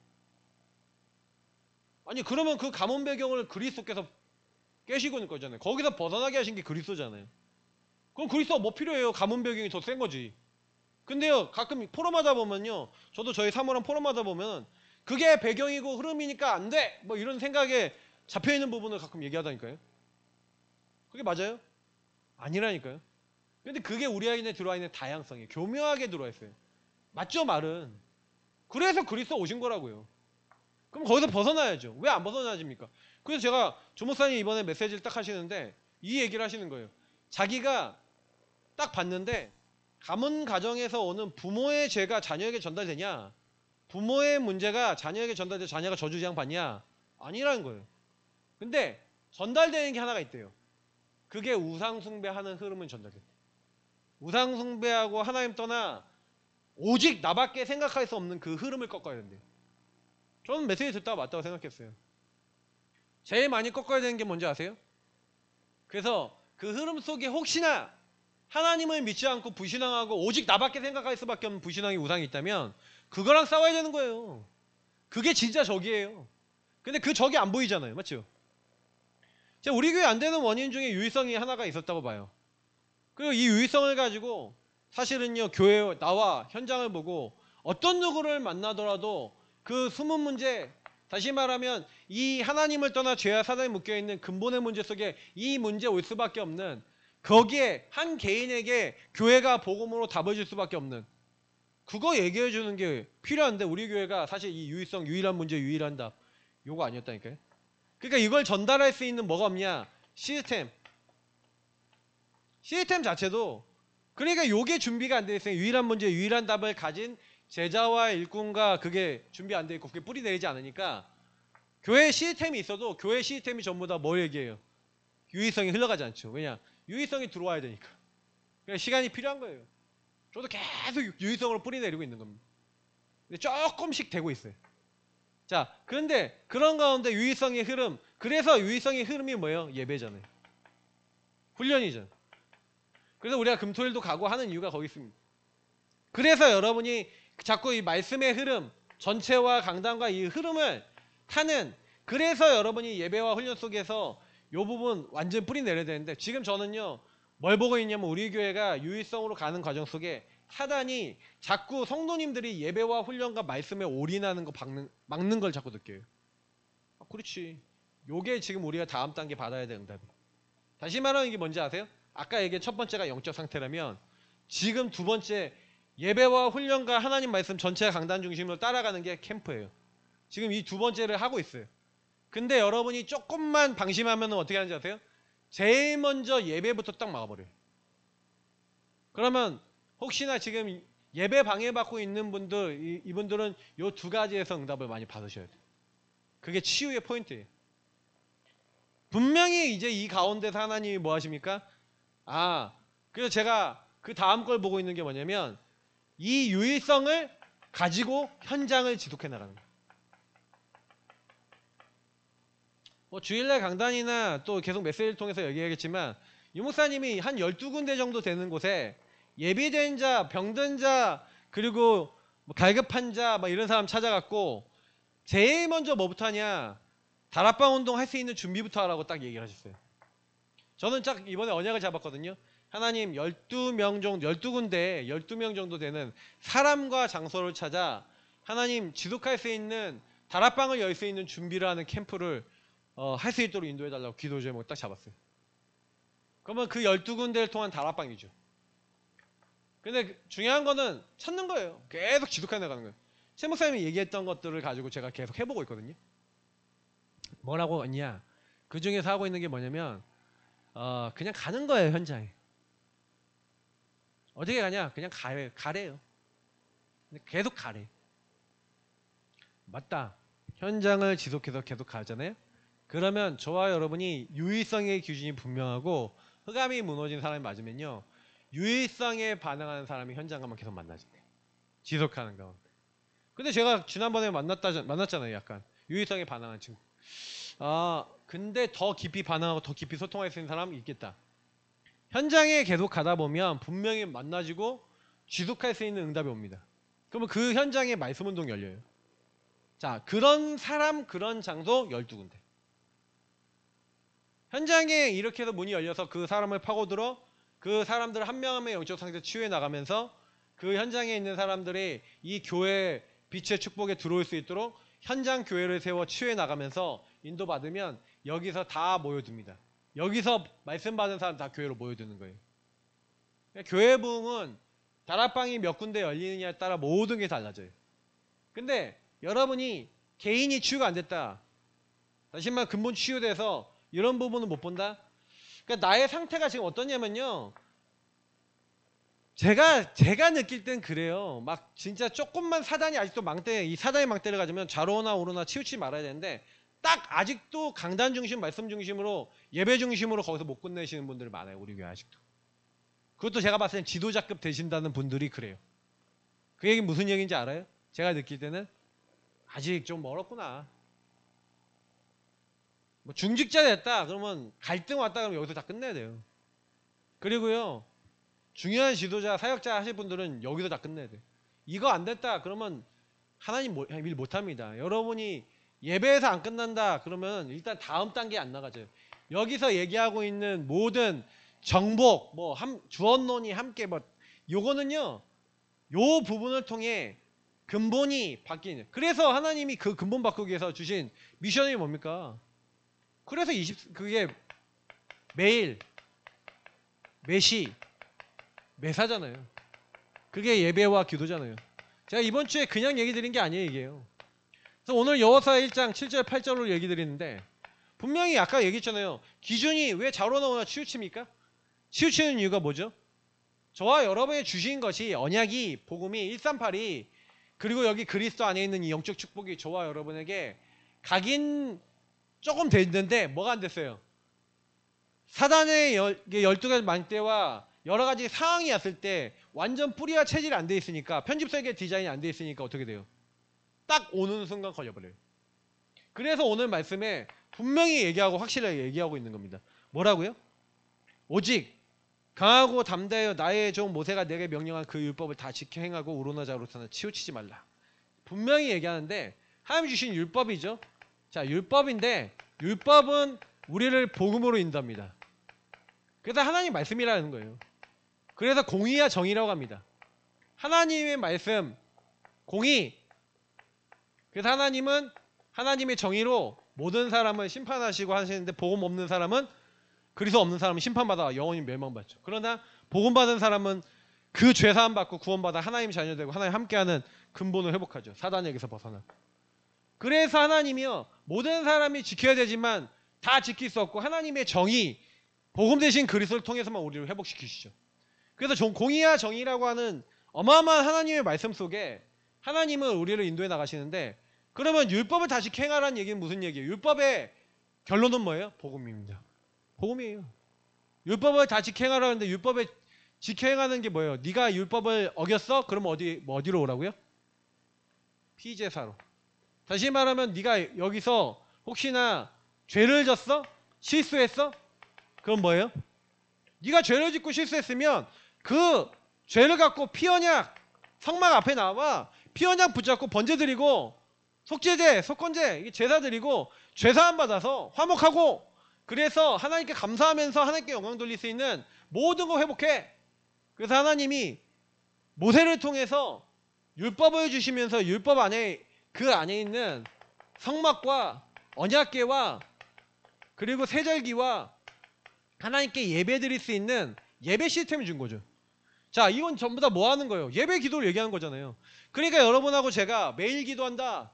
아니 그러면 그 가문 배경을 그리스도께서 깨시고 있는 거잖아요. 거기서 벗어나게 하신 게 그리스도잖아요. 그럼 그리스도가 뭐 필요해요? 가문 배경이 더 센 거지. 근데요 가끔 포럼하다 보면요, 저도 저희 사모랑 포럼하다 보면 그게 배경이고 흐름이니까 안 돼! 뭐 이런 생각에 잡혀있는 부분을 가끔 얘기하다니까요. 그게 맞아요? 아니라니까요. 근데 그게 우리 안에 들어와 있는 다양성이 교묘하게 들어와 있어요. 맞죠 말은? 그래서 그리스도 오신 거라고요. 그럼 거기서 벗어나야죠. 왜 안 벗어나집니까? 그래서 제가 조목사님 이번에 메시지를 딱 하시는데 이 얘기를 하시는 거예요. 자기가 딱 봤는데 가문 가정에서 오는 부모의 죄가 자녀에게 전달되냐, 부모의 문제가 자녀에게 전달돼 자녀가 저주재앙 받냐, 아니라는 거예요. 근데 전달되는 게 하나가 있대요. 그게 우상숭배하는 흐름은 전달돼요. 우상숭배하고 하나님 떠나 오직 나밖에 생각할 수 없는 그 흐름을 꺾어야 된대요. 저는 메시지 듣다가 맞다고 생각했어요. 제일 많이 꺾어야 되는 게 뭔지 아세요? 그래서 그 흐름 속에 혹시나 하나님을 믿지 않고 불신앙하고 오직 나밖에 생각할 수밖에 없는 불신앙의 우상이 있다면 그거랑 싸워야 되는 거예요. 그게 진짜 적이에요. 근데 그 적이 안 보이잖아요. 맞죠? 제가 우리 교회 안 되는 원인 중에 유의성이 하나가 있었다고 봐요. 그리고 이 유의성을 가지고 사실은요, 교회 나와 현장을 보고 어떤 누구를 만나더라도 그 숨은 문제, 다시 말하면 이 하나님을 떠나 죄와 사단에 묶여있는 근본의 문제 속에 이 문제 올 수밖에 없는, 거기에 한 개인에게 교회가 복음으로 답을 줄 수밖에 없는, 그거 얘기해 주는 게 필요한데 우리 교회가 사실 이 유의성, 유일한 문제, 유일한 답 요거 아니었다니까요. 그러니까 이걸 전달할 수 있는 뭐가 없냐, 시스템, 시스템 자체도 그러니까 요게 준비가 안 돼 있어요. 유일한 문제, 유일한 답을 가진 제자와 일꾼과 그게 준비 안 돼 있고 그게 뿌리 내리지 않으니까 교회 시스템이 있어도 교회 시스템이 전부 다 뭐 얘기해요? 유의성이 흘러가지 않죠. 왜냐? 유의성이 들어와야 되니까. 그러니까 시간이 필요한 거예요. 저도 계속 유의성으로 뿌리 내리고 있는 겁니다. 근데 조금씩 되고 있어요. 자, 그런데 그런 가운데 유의성의 흐름, 그래서 유의성의 흐름이 뭐예요? 예배잖아요. 훈련이잖아요. 그래서 우리가 금토일도 가고 하는 이유가 거기 있습니다. 그래서 여러분이 자꾸 이 말씀의 흐름, 전체와 강단과 이 흐름을 타는, 그래서 여러분이 예배와 훈련 속에서 이 부분 완전 뿌리 내려야 되는데, 지금 저는요 뭘 보고 있냐면 우리 교회가 유의성으로 가는 과정 속에 사단이 자꾸 성도님들이 예배와 훈련과 말씀에 올인하는 거 막는 걸 자꾸 느껴요. 그렇지. 요게 지금 우리가 다음 단계 받아야 되는 응답이. 다시 말하는 게 뭔지 아세요? 아까 얘기한 첫 번째가 영적 상태라면 지금 두 번째 예배와 훈련과 하나님 말씀 전체 강단 중심으로 따라가는 게 캠프예요. 지금 이 두 번째를 하고 있어요. 근데 여러분이 조금만 방심하면 어떻게 하는지 아세요? 제일 먼저 예배부터 딱 막아버려요. 그러면 혹시나 지금 예배 방해받고 있는 분들, 이분들은 이 두 가지에서 응답을 많이 받으셔야 돼요. 그게 치유의 포인트예요. 분명히 이제 이 가운데서 하나님이 뭐 하십니까? 그래서 제가 그 다음 걸 보고 있는 게 뭐냐면 이 유의성을 가지고 현장을 지속해 나가는 거예요. 뭐 주일날 강단이나 또 계속 메시지를 통해서 얘기하겠지만 유 목사님이 한 12군데 정도 되는 곳에 예비된 자, 병든 자, 그리고 뭐 갈급한 자 막 이런 사람 찾아갔고 제일 먼저 뭐부터 하냐? 다락방 운동 할 수 있는 준비부터 하라고 딱 얘기를 하셨어요. 저는 딱 이번에 언약을 잡았거든요. 하나님 12명 정도, 12군데 12명 정도 되는 사람과 장소를 찾아 하나님 지속할 수 있는 다락방을 열 수 있는 준비를 하는 캠프를 할 수 있도록 인도해달라고 기도 제목 딱 잡았어요. 그러면 그 12군데를 통한 다락방이죠. 근데 중요한 거는 찾는 거예요. 계속 지속해 나가는 거예요. 최 목사님이 얘기했던 것들을 가지고 제가 계속 해보고 있거든요. 뭐라고 했냐? 그 중에서 하고 있는 게 뭐냐면 그냥 가는 거예요. 현장에. 어떻게 가냐? 그냥 가래요. 계속 가래. 맞다. 현장을 지속해서 계속 가잖아요. 그러면 저와 여러분이 유의성의 기준이 분명하고 흑암이 무너진 사람이 맞으면요, 유의성에 반응하는 사람이 현장 가면 계속 만나진대. 지속하는 가운데. 근데 제가 지난번에 만났잖아요. 약간 유의성에 반응하는 친구. 근데 더 깊이 반응하고 더 깊이 소통할 수 있는 사람이 있겠다. 현장에 계속 가다 보면 분명히 만나지고 지속할 수 있는 응답이 옵니다. 그러면 그 현장에 말씀 운동 열려요. 자, 그런 사람, 그런 장소 12군데. 현장에 이렇게 해서 문이 열려서 그 사람을 파고들어 그 사람들 한 명 한 명 영적 상태 치유해 나가면서 그 현장에 있는 사람들이 이 교회 빛의 축복에 들어올 수 있도록 현장 교회를 세워 치유해 나가면서 인도받으면 여기서 다 모여듭니다. 여기서 말씀 받은 사람 다 교회로 모여드는 거예요. 교회 부흥은 다락방이 몇 군데 열리느냐에 따라 모든 게 달라져요. 근데 여러분이 개인이 치유가 안 됐다. 다시 말해 근본 치유돼서 이런 부분은 못 본다. 그러니까 나의 상태가 지금 어떠냐면요. 제가 느낄 땐 그래요. 막 진짜 조금만 사단이 아직도 이 사단의 망대를 가지면 좌로나 우로나 치우치지 말아야 되는데 딱 아직도 강단 중심, 말씀 중심으로 예배 중심으로 거기서 못 끝내시는 분들이 많아요. 우리 교회 아직도. 그것도 제가 봤을 땐 지도자급 되신다는 분들이 그래요. 그 얘기 무슨 얘기인지 알아요? 제가 느낄 때는 아직 좀 멀었구나. 뭐 중직자 됐다 그러면 갈등 왔다 그러면 여기서 다 끝내야 돼요. 그리고요, 중요한 지도자, 사역자 하실 분들은 여기서 다 끝내야 돼요. 이거 안 됐다 그러면 하나님 일 못합니다. 여러분이 예배에서 안 끝난다 그러면 일단 다음 단계 안 나가죠. 여기서 얘기하고 있는 모든 정복, 뭐 주언론이 함께 요거는요, 요 부분을 통해 근본이 바뀌는. 그래서 하나님이 그 근본 바꾸기 위해서 주신 미션이 뭡니까? 그래서 그게 매일, 매시, 매사잖아요. 그게 예배와 기도잖아요. 제가 이번 주에 그냥 얘기 드린 게 아니에요, 이게요. 그래서 오늘 여호수아 1장 7절 8절로 얘기 드리는데 분명히 아까 얘기했잖아요. 기준이 왜 좌로 나오나 치우칩니까? 치우치는 이유가 뭐죠? 저와 여러분이 주신 것이 언약이 복음이 138이 그리고 여기 그리스도 안에 있는 이 영적 축복이 저와 여러분에게 각인 조금 됐는데 뭐가 안 됐어요? 사단의 12가지 망대와 여러 가지 상황이 왔을 때 완전 뿌리와 체질이 안 돼 있으니까 편집설계 디자인이 안 돼 있으니까 어떻게 돼요? 딱 오는 순간 걸려버려요. 그래서 오늘 말씀에 분명히 얘기하고 확실하게 얘기하고 있는 겁니다. 뭐라고요? 오직 강하고 담대하여 나의 종 모세가 내게 명령한 그 율법을 다 지켜 행하고 우로나자로서는 치우치지 말라. 분명히 얘기하는데 하나님 주신 율법이죠. 자, 율법인데 율법은 우리를 복음으로 인도합니다. 그래서 하나님 말씀이라는 거예요. 그래서 공의와 정의라고 합니다. 하나님의 말씀, 공의. 그래서 하나님은 하나님의 정의로 모든 사람을 심판하시고 하시는데 복음 없는 사람은 그리스도 없는 사람은 심판받아 영원히 멸망받죠. 그러나 복음 받은 사람은 그 죄 사함 받고 구원받아 하나님 자녀 되고 하나님 함께하는 근본을 회복하죠. 사단에게서 벗어나. 그래서 하나님이요 모든 사람이 지켜야 되지만 다 지킬 수 없고 하나님의 정의, 복음 대신 그리스도를 통해서만 우리를 회복시키시죠. 그래서 공의와 정의라고 하는 어마어마한 하나님의 말씀 속에 하나님은 우리를 인도해 나가시는데 그러면 율법을 다시 행하라는 얘기는 무슨 얘기예요? 율법의 결론은 뭐예요? 복음입니다. 복음이에요. 율법을 다 지켜행하라는데 율법에 지켜행하는 게 뭐예요? 네가 율법을 어겼어? 그럼 어디로 오라고요? 피제사로. 다시 말하면 네가 여기서 혹시나 죄를 졌어? 실수했어? 그럼 뭐예요? 네가 죄를 짓고 실수했으면 그 죄를 갖고 피언약 성막 앞에 나와 피언약 붙잡고 번제 드리고 속죄제, 속건제 제사 드리고 죄사함 받아서 화목하고 그래서 하나님께 감사하면서 하나님께 영광 돌릴 수 있는 모든 거 회복해. 그래서 하나님이 모세를 통해서 율법을 주시면서 율법 안에 그 안에 있는 성막과 언약궤와 그리고 세절기와 하나님께 예배 드릴 수 있는 예배 시스템을 준 거죠. 자, 이건 전부 다 뭐 하는 거예요? 예배 기도를 얘기하는 거잖아요. 그러니까 여러분하고 제가 매일 기도한다.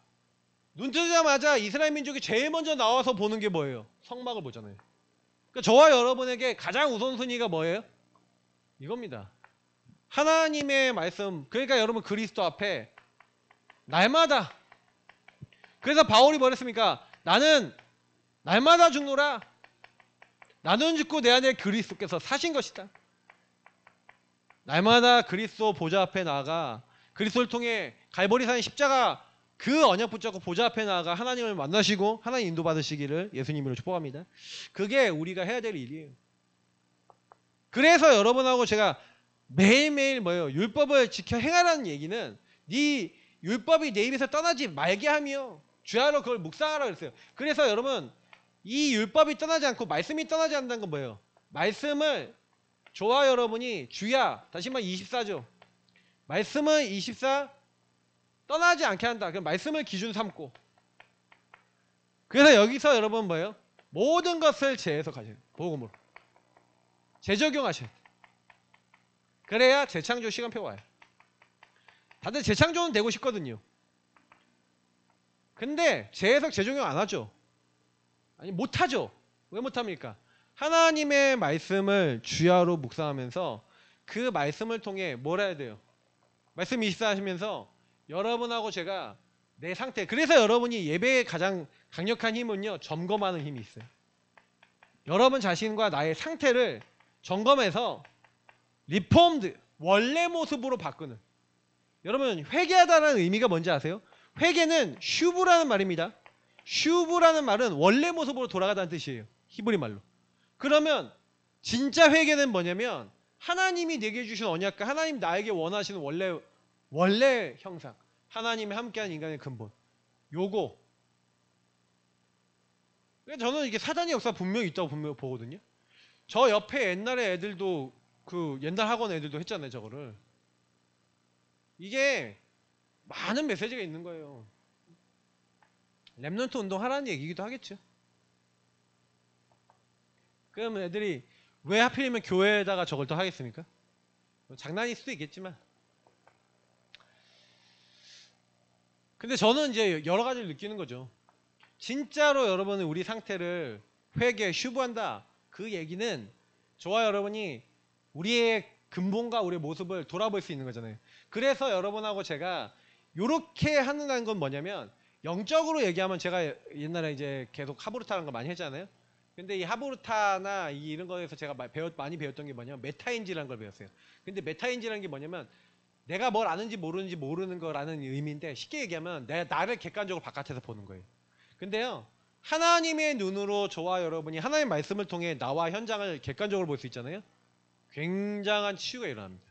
눈 뜨자마자 이스라엘 민족이 제일 먼저 나와서 보는 게 뭐예요? 성막을 보잖아요. 그러니까 저와 여러분에게 가장 우선순위가 뭐예요? 이겁니다. 하나님의 말씀. 그러니까 여러분 그리스도 앞에 날마다. 그래서 바울이 뭐랬습니까? 나는 날마다 죽노라. 나는 죽고 내 안에 그리스도께서 사신 것이다. 날마다 그리스도 보좌 앞에 나아가 그리스도를 통해 갈보리산의 십자가 그 언약 붙잡고 보좌 앞에 나아가 하나님을 만나시고 하나님 인도 받으시기를 예수님으로 축복합니다. 그게 우리가 해야 될 일이에요. 그래서 여러분하고 제가 매일매일 뭐예요? 율법을 지켜 행하라는 얘기는 네 율법이 내 입에서 떠나지 말게 하며 주야로 그걸 묵상하라 그랬어요. 그래서 여러분 이 율법이 떠나지 않고 말씀이 떠나지 않는다는 건 뭐예요? 말씀을 저와 여러분이 주야 다시 말해 24죠. 말씀은 24 떠나지 않게 한다. 그 말씀을 기준 삼고. 그래서 여기서 여러분 뭐예요? 모든 것을 재해석하셔야 돼요. 복음으로. 재적용하셔야 돼요. 그래야 재창조 시간표가 와요. 다들 재창조는 되고 싶거든요. 근데 재해석 재적용 안 하죠. 아니 못하죠. 왜 못합니까? 하나님의 말씀을 주야로 묵상하면서 그 말씀을 통해 뭘 해야 돼요? 말씀 24 하시면서 여러분하고 제가 내 상태 그래서 여러분이 예배의 가장 강력한 힘은요 점검하는 힘이 있어요. 여러분 자신과 나의 상태를 점검해서 리폼드 원래 모습으로 바꾸는 여러분 회개하다라는 의미가 뭔지 아세요? 회개는 슈브라는 말입니다. 슈브라는 말은 원래 모습으로 돌아가다는 뜻이에요. 히브리 말로. 그러면 진짜 회개는 뭐냐면 하나님이 내게 주신 언약과 하나님 나에게 원하시는 원래 형상 하나님이 함께하는 인간의 근본 요거 저는 이게 사단의 역사 분명히 있다고 분명히 보거든요. 저 옆에 옛날에 애들도 그 옛날 학원 애들도 했잖아요 저거를. 이게 많은 메시지가 있는 거예요. 렘넌트 운동 하라는 얘기기도 하겠죠. 그러면 애들이 왜 하필이면 교회에다가 저걸 또 하겠습니까? 장난일 수도 있겠지만 근데 저는 이제 여러 가지를 느끼는 거죠. 진짜로 여러분은 우리 상태를 회개, 슈브한다. 그 얘기는 저와 여러분이 우리의 근본과 우리의 모습을 돌아볼 수 있는 거잖아요. 그래서 여러분하고 제가 요렇게 하는 건 뭐냐면, 영적으로 얘기하면 제가 옛날에 이제 계속 하브루타라는 거 많이 했잖아요. 근데 이 하브루타나 이런 거에서 제가 많이 배웠던 게 뭐냐면 메타인지라는 걸 배웠어요. 근데 메타인지라는 게 뭐냐면 내가 뭘 아는지 모르는지 모르는 거라는 의미인데, 쉽게 얘기하면 나를 객관적으로 바깥에서 보는 거예요. 근데요, 하나님의 눈으로 저와 여러분이 하나님의 말씀을 통해 나와 현장을 객관적으로 볼 수 있잖아요. 굉장한 치유가 일어납니다.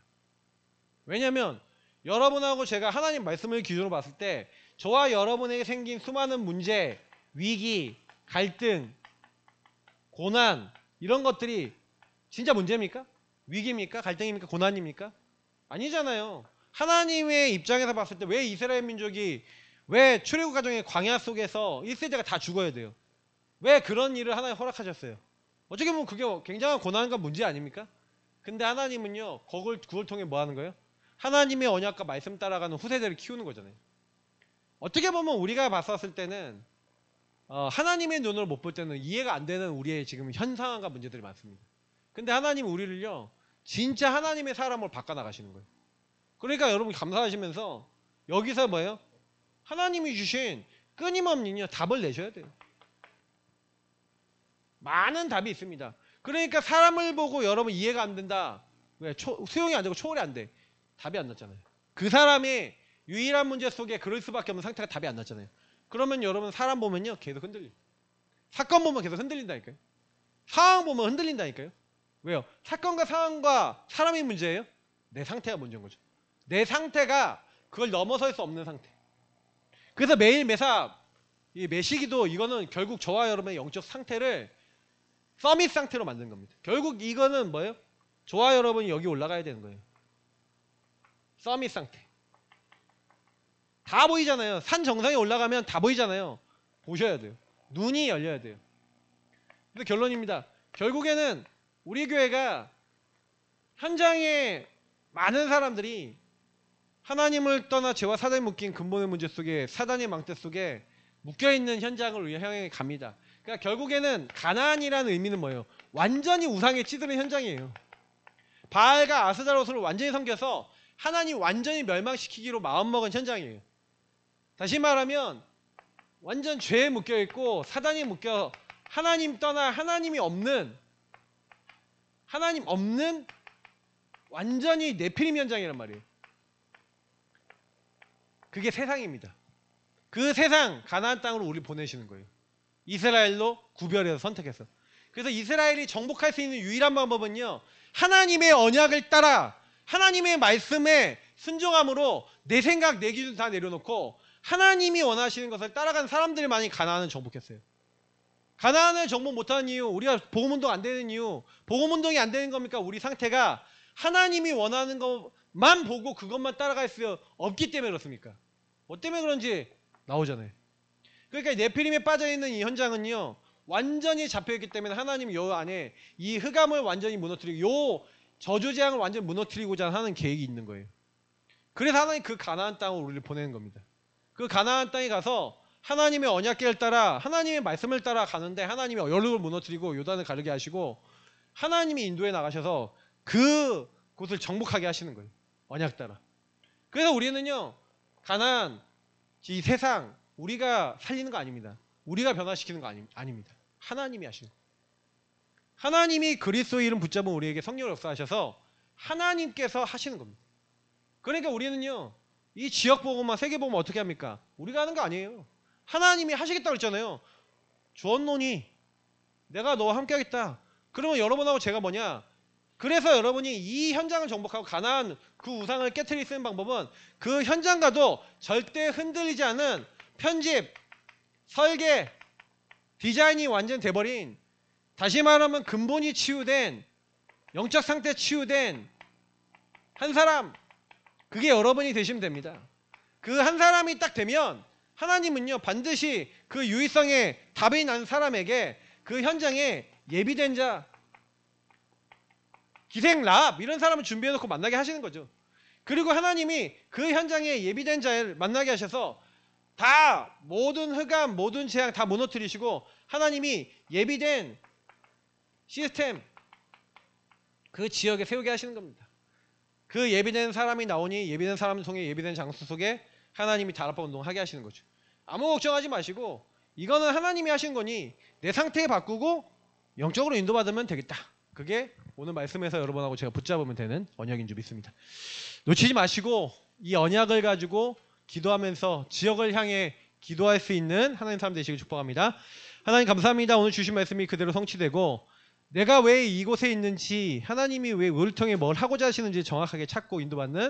왜냐하면 여러분하고 제가 하나님 말씀을 기준으로 봤을 때 저와 여러분에게 생긴 수많은 문제, 위기, 갈등, 고난, 이런 것들이 진짜 문제입니까? 위기입니까? 갈등입니까? 고난입니까? 아니잖아요. 하나님의 입장에서 봤을 때 왜 이스라엘 민족이, 왜 출애굽 과정의 광야 속에서 1세대가 다 죽어야 돼요? 왜 그런 일을 하나님 허락하셨어요? 어떻게 보면 그게 굉장한 고난과 문제 아닙니까? 근데 하나님은요, 그걸 통해 뭐 하는 거예요? 하나님의 언약과 말씀 따라가는 후세대를 키우는 거잖아요. 어떻게 보면 우리가 봤었을 때는 하나님의 눈으로 못 볼 때는 이해가 안 되는 우리의 지금 현 상황과 문제들이 많습니다. 근데 하나님은 우리를요, 진짜 하나님의 사람으로 바꿔나가시는 거예요. 그러니까 여러분 감사하시면서 여기서 뭐예요? 하나님이 주신 끊임없는 답을 내셔야 돼요. 많은 답이 있습니다. 그러니까 사람을 보고 여러분 이해가 안 된다. 왜? 수용이 안 되고 초월이 안 돼. 답이 안 났잖아요. 그 사람의 유일한 문제 속에 그럴 수밖에 없는 상태가 답이 안 났잖아요. 그러면 여러분 사람 보면요, 계속 흔들려요. 사건 보면 계속 흔들린다니까요. 상황 보면 흔들린다니까요. 왜요? 사건과 상황과 사람이 문제예요? 내 상태가 문제인 거죠. 내 상태가 그걸 넘어설 수 없는 상태. 그래서 매일 매사 이 매시기도, 이거는 결국 저와 여러분의 영적 상태를 서밋 상태로 만든 겁니다. 결국 이거는 뭐예요? 저와 여러분이 여기 올라가야 되는 거예요. 서밋 상태. 다 보이잖아요. 산 정상에 올라가면 다 보이잖아요. 보셔야 돼요. 눈이 열려야 돼요. 그래서 결론입니다. 결국에는 우리 교회가 현장에 많은 사람들이 하나님을 떠나 죄와 사단에 묶인 근본의 문제 속에, 사단의 망대 속에 묶여있는 현장을 향해 갑니다. 그러니까 결국에는 가나안이라는 의미는 뭐예요? 완전히 우상에 찌드는 현장이에요. 바알과 아스다로스를 완전히 섬겨서 하나님 완전히 멸망시키기로 마음먹은 현장이에요. 다시 말하면 완전 죄에 묶여있고 사단이 묶여 하나님 떠나 하나님 없는 완전히 네피림 현장이란 말이에요. 그게 세상입니다. 그 세상 가나안 땅으로 우리 보내시는 거예요. 이스라엘로 구별해서 선택해서. 그래서 이스라엘이 정복할 수 있는 유일한 방법은요, 하나님의 언약을 따라 하나님의 말씀에 순종함으로 내 생각 내 기준 다 내려놓고 하나님이 원하시는 것을 따라가는 사람들만이 가나안을 정복했어요. 가나안을 정복 못하는 이유, 우리가 복음운동 안 되는 이유, 복음운동이 안 되는 겁니까? 우리 상태가 하나님이 원하는 것만 보고 그것만 따라갈 수 없기 때문에 그렇습니까? 뭐 때문에 그런지 나오잖아요. 그러니까 네피림에 빠져있는 이 현장은요, 완전히 잡혀있기 때문에 하나님이 요 안에 이 흑암을 완전히 무너뜨리고 요 저주재앙을 완전히 무너뜨리고자 하는 계획이 있는 거예요. 그래서 하나님 그 가나안 땅으로 우리를 보내는 겁니다. 그 가나안 땅에 가서 하나님의 언약궤를 따라 하나님의 말씀을 따라 가는데 하나님이 여름을 무너뜨리고 요단을 가르게 하시고 하나님이 인도해 나가셔서 그 곳을 정복하게 하시는 거예요. 언약 따라. 그래서 우리는요, 가나안, 이 세상 우리가 살리는 거 아닙니다. 우리가 변화시키는 거 아닙니다. 하나님이 하시는 거예요. 하나님이 그리스도의 이름 붙잡은 우리에게 성령을 역사하셔서 하나님께서 하시는 겁니다. 그러니까 우리는요, 이 지역 보고만 세계 보면 어떻게 합니까? 우리가 하는 거 아니에요. 하나님이 하시겠다고 했잖아요. 주었노니 내가 너와 함께 하겠다. 그러면 여러분하고 제가 뭐냐? 그래서 여러분이 이 현장을 정복하고 가나안 그 우상을 깨트릴 수 있는 방법은 그 현장과도 절대 흔들리지 않은 편집, 설계, 디자인이 완전 돼버린, 다시 말하면 근본이 치유된, 영적 상태 치유된 한 사람, 그게 여러분이 되시면 됩니다. 그 한 사람이 딱 되면 하나님은요, 반드시 그 유의성에 답이 난 사람에게 그 현장에 예비된 자, 기생 라합 이런 사람을 준비해놓고 만나게 하시는 거죠. 그리고 하나님이 그 현장에 예비된 자를 만나게 하셔서 다 모든 흑암, 모든 재앙 다 무너뜨리시고 하나님이 예비된 시스템, 그 지역에 세우게 하시는 겁니다. 그 예비된 사람이 나오니 예비된 사람을 통해 예비된 장소 속에 하나님이 다락방 운동을 하게 하시는 거죠. 아무 걱정하지 마시고 이거는 하나님이 하신 거니 내 상태 바꾸고 영적으로 인도받으면 되겠다. 그게 오늘 말씀에서 여러분하고 제가 붙잡으면 되는 언약인 줄 믿습니다. 놓치지 마시고 이 언약을 가지고 기도하면서 지역을 향해 기도할 수 있는 하나님 사람 되시길 축복합니다. 하나님 감사합니다. 오늘 주신 말씀이 그대로 성취되고 내가 왜 이곳에 있는지 하나님이 왜 우리를 통해 뭘 하고자 하시는지 정확하게 찾고 인도받는